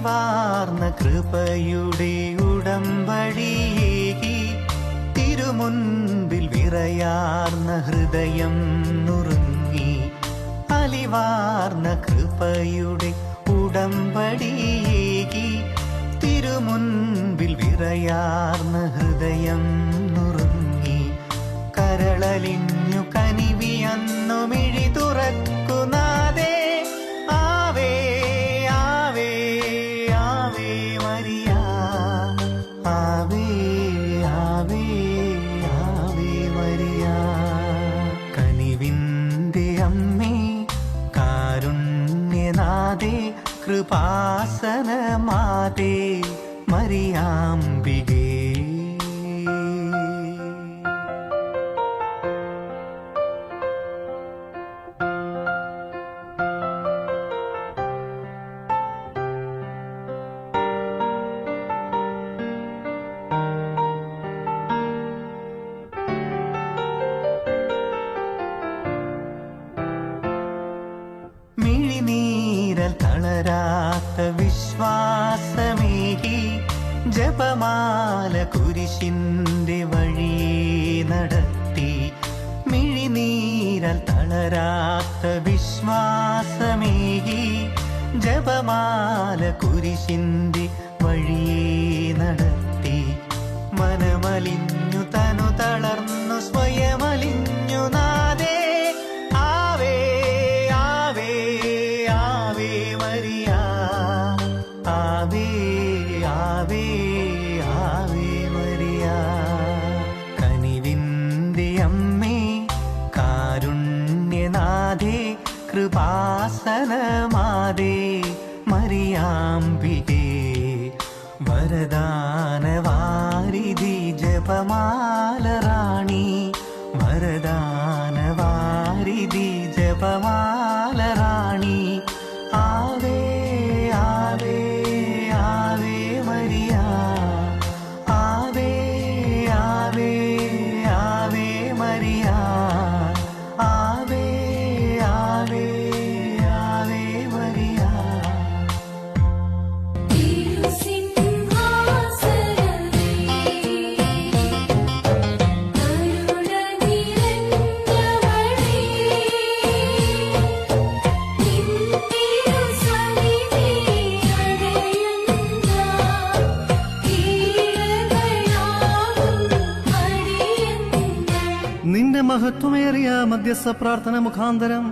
അലിവാർന്ന കൃപയുടെ ഉടമ്പടിയേകി തിരുമുൻപിൽ വിറയാർന്ന ഹൃദയം നുറുങ്ങി. അലിവാർന്ന കൃപയുടെ ഉടമ്പടിയേകി തിരുമുൻപിൽ വിറയാർന്ന ഹൃദയം നുറുങ്ങി. കരളലിഞ്ഞു കനിവിയന്നു മിഴി തുറക്കുന്നാദേ. ആവേ ആവേ ആവേ മരിയ. ആവേ ആവേ ആവേ മരിയ. കനിവിന്റെ അമ്മേ കാരുണ്യനാഥേ കൃപാസനമാതേ മരിയാംബികേ. മിഴിനീരൽ തളരാത്ത വിശ്വാസമേകി ജപമാല കുരിശിന്റെ വഴി നടത്തി. മിഴിനീരൽ തളരാത്ത വിശ്വാസമേകി ജപമാല കുരിശിന്റെ വഴി നടത്തി. മനമലിഞ്ഞു തനു തളർന്നു സ്വയമലിഞ്ഞു നാദേ. ആവേ ആവേ ആവേ മരിയ. ആവേ ആവേ ആവേ മരിയ. കനിവിന്റെ അമ്മേ കാരുണ്യനാഥേ കൃപാസനമാതേ മരിയാംബികേ. വരദാനവാരിധി ജപമാല റാണി. വരദാനവാരിധി ജപമാല റാണി. ആവേ ആവേ ആവേ മരിയ. ആവേ ആവേ ആവേ മരിയ. ആവേ ആവേ ആവേ മരിയ. നിന്റെ മഹത്വമേറിയ മധ്യസ്ഥ പ്രാർത്ഥന മുഖാന്തരം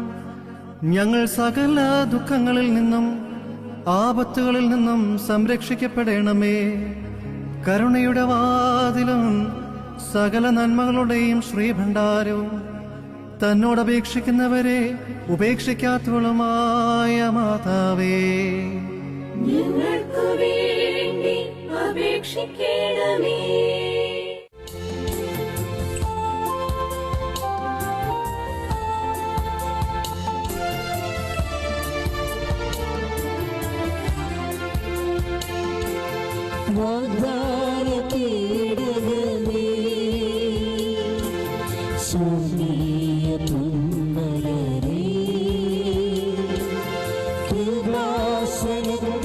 ഞങ്ങൾ സകല ദുഃഖങ്ങളിൽ നിന്നും ആപത്തുകളിൽ നിന്നും സംരക്ഷിക്കപ്പെടണമേ. കരുണയുടെ വാതിലും സകല നന്മകളുടെയും ശ്രീഭണ്ഡാരവും തന്നോടപേക്ഷിക്കുന്നവരെ ഉപേക്ഷിക്കാത്തവളുമായ മാതാവേ, ഞങ്ങൾക്ക് വേണ്ടി അപേക്ഷിക്കണമേ. വാഗ്ദാനപീഠമേ, സ്വർണ്ണീയ തുന്നലരേ, കൃപാസനത്തിൽ